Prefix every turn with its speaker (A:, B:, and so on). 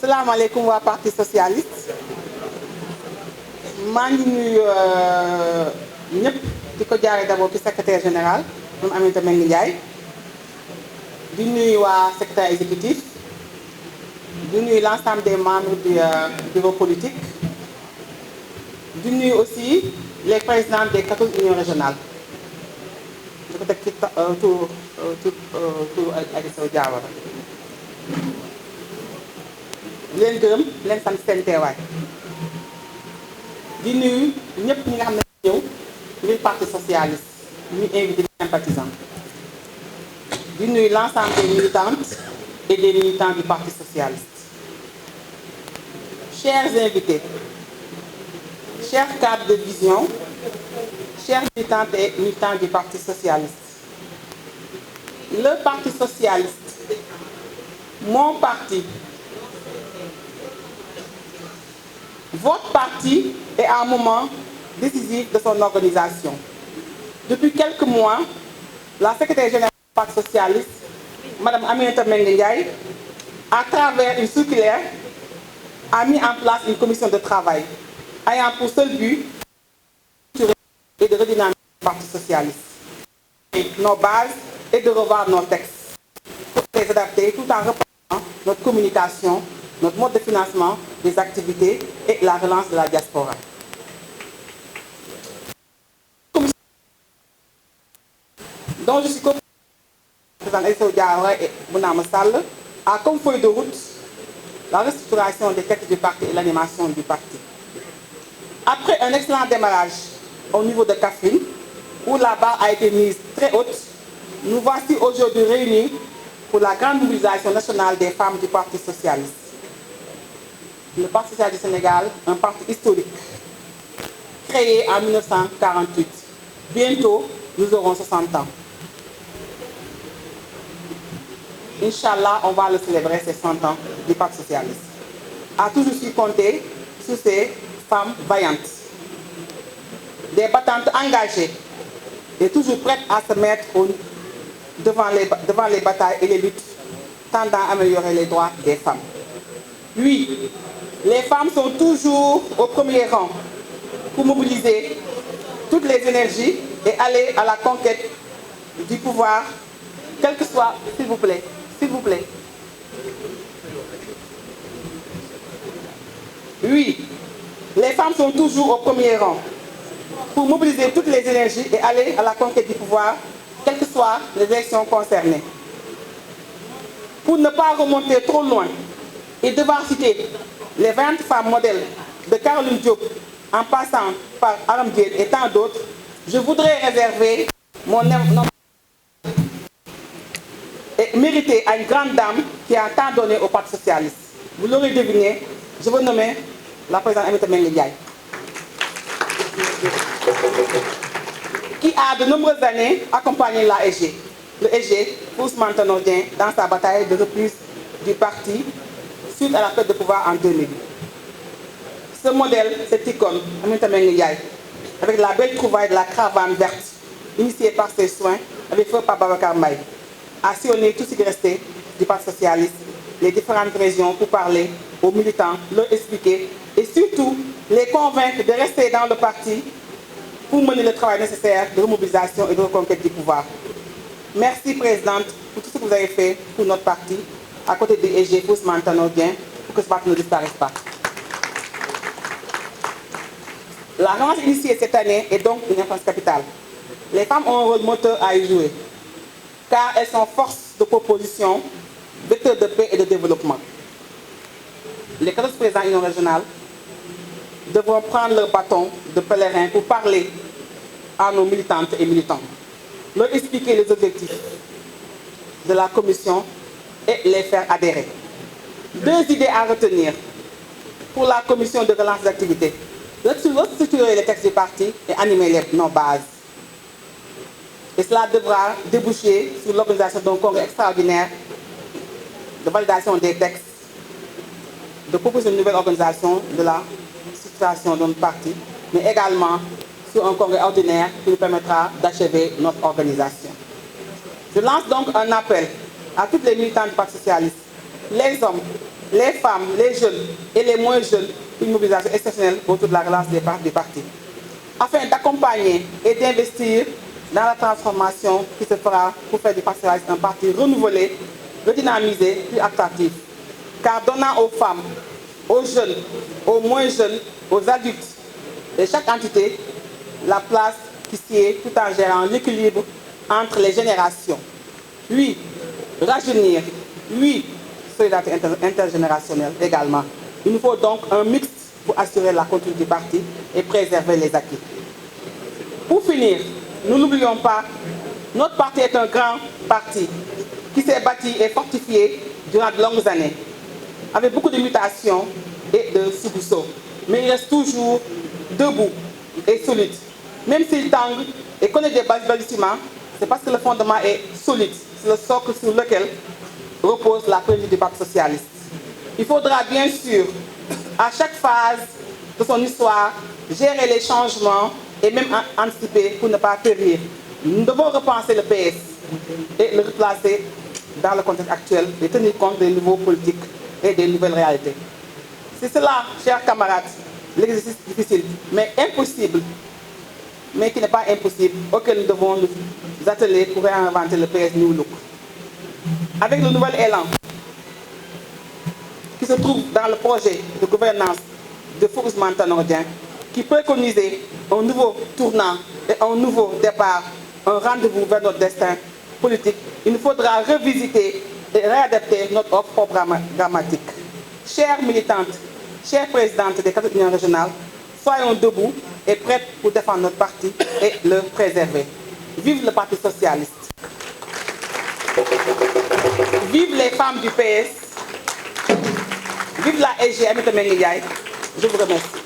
A: salaamaaleykum waa parti socialiste maa ngi nuyu ñëpp di ko jaaree d'abord ci secrétaire général moom Aminata Mbengue Ndiaye di nuyu waa secrétaire exécutif di nuyu l'ensemble des membres du bureau politique di nuyu aussi les présidents des 14 unions régionales di ko teg ci tur Aïda Sow Diawara leen gërëm leen sant seen teewaay di nuyu ñëpp ñi nga xam ne ñëw ngir parti socialiste ñu invité des sympathisants di nuyu l'ensemble des militantes et des militants du parti socialiste. Chers invités, chers cadres de vision, chers militantes et militants du parti socialiste, le parti socialiste, mon parti, votre parti est à un moment décisif de son organisation. Depuis quelques mois, la secrétaire générale du Parti socialiste, Mme Aminata Mbengue Ndiaye, à travers une circulaire, a mis en place une commission de travail ayant pour seul but et de redynamiser le Parti socialiste, nos bases et de revoir nos textes pour les adapter tout en reprenant notre communication, notre mode de financement des activités et la relance de la diaspora. Donc je suis président Aïda Sow Diawara et Bounama Sall a comme feuille de route la restructuration des textes du parti et l'animation du parti. Après un excellent démarrage au niveau de Kaffrine, où la barre a été mise très haute, nous voici aujourd'hui réunis pour la grande mobilisation nationale des femmes du Parti socialiste. Le Parti socialiste du Sénégal, un parti historique, créé en 1948. Bientôt, nous aurons 60 ans. Inch'Allah, on va le célébrer ces 100 ans du Parti socialiste. A toujours su compter sur ces femmes vaillantes, des battantes engagées et toujours prêtes à se mettre devant les batailles et les luttes tendant à améliorer les droits des femmes. Oui, les femmes sont toujours au premier rang pour mobiliser toutes les énergies et aller à la conquête du pouvoir, quel que soit, s'il vous plaît. S'il vous plaît. Oui, les femmes sont toujours au premier rang pour mobiliser toutes les énergies et aller à la conquête du pouvoir, quelles que soient les élections concernées. Pour ne pas remonter trop loin et devoir citer les 20 femmes modèles de Caroline Diop en passant par Aram Diène et tant d'autres, je voudrais réserver mon nom et mérité à une grande dame qui a tant donné au Parti socialiste. Vous l'aurez deviné, je veux nommer la présidente Aminata Mbengue Ndiaye, qui a de nombreuses années accompagné la SG, le SG, Ousmane Tanor Dieng, dans sa bataille de reprise du parti suite à la perte de pouvoir en 2000. Ce modèle, cette icône, Aminata Mbengue Ndiaye, avec la belle trouvaille de la caravane verte, initiée par ses soins avec feu par Babacar Mbaye, a sillonné tout ce qui restait du Parti socialiste, les différentes régions pour parler aux militants, leur expliquer et surtout les convaincre de rester dans le parti pour mener le travail nécessaire de remobilisation et de reconquête du pouvoir. Merci Présidente pour tout ce que vous avez fait pour notre parti, à côté de EG Ousmane Tanor Dieng, pour que ce parti ne disparaisse pas. La relance initiée cette année est donc une importance capitale. Les femmes ont un rôle moteur à y jouer, car elles sont force de proposition, vecteurs de paix et de développement. Les 14 présidents unions régionales devront prendre leur bâton de pèlerin pour parler à nos militantes et militants, leur expliquer les objectifs de la commission et les faire adhérer. 2 idées à retenir pour la commission de relance d'activités: restructurer les textes du parti et animer nos bases. Et cela devra déboucher sur l'organisation d'un congrès extraordinaire de validation des textes, de proposer une nouvelle organisation de la situation de notre parti, mais également sur un congrès ordinaire qui nous permettra d'achever notre organisation. Je lance donc un appel à toutes les militants du Parti socialiste, les hommes, les femmes, les jeunes et les moins jeunes une mobilisation exceptionnelle autour de la relance du parti, afin d'accompagner et d'investir dans la transformation qui se fera pour faire du Parti socialiste un parti renouvelé, redynamisé, plus attractif. Car donnant aux femmes, aux jeunes, aux moins jeunes, aux adultes de chaque entité la place qui s'y est tout en gérant l'équilibre entre les générations. Oui, rajeunir. Oui, solidarité intergénérationnelle également. Il nous faut donc un mix pour assurer la continuité du parti et préserver les acquis. Pour finir, nous n'oublions pas, notre parti est un grand parti qui s'est bâti et fortifié durant de longues années, avec beaucoup de mutations et de soubresauts. Mais il reste toujours debout et solide. Même s'il tangue et connaît des balbutiements, c'est parce que le fondement est solide. C'est le socle sur lequel repose la pérennité du Parti socialiste. Il faudra bien sûr, à chaque phase de son histoire, gérer les changements et même anticiper pour ne pas périr. Nous devons repenser le PS et le replacer dans le contexte actuel et tenir compte des nouveaux politiques et des nouvelles réalités. C'est cela, chers camarades, l'exercice difficile, mais impossible, mais qui n'est pas impossible, auquel nous devons nous atteler pour réinventer le PS New Look. Avec le nouvel élan qui se trouve dans le projet de gouvernance de Feu Ousmane Tanor Dieng, qui préconisait un nouveau tournant et un nouveau départ, un rendez-vous vers notre destin politique, il nous faudra revisiter et réadapter notre offre programmatique. Chères militantes, chères présidentes des 4 unions régionales, soyons debout et prêtes pour défendre notre parti et le préserver. Vive le Parti socialiste. Vive les femmes du PS. Vive la SG Aminata Mbengue Ndiaye. Je vous remercie.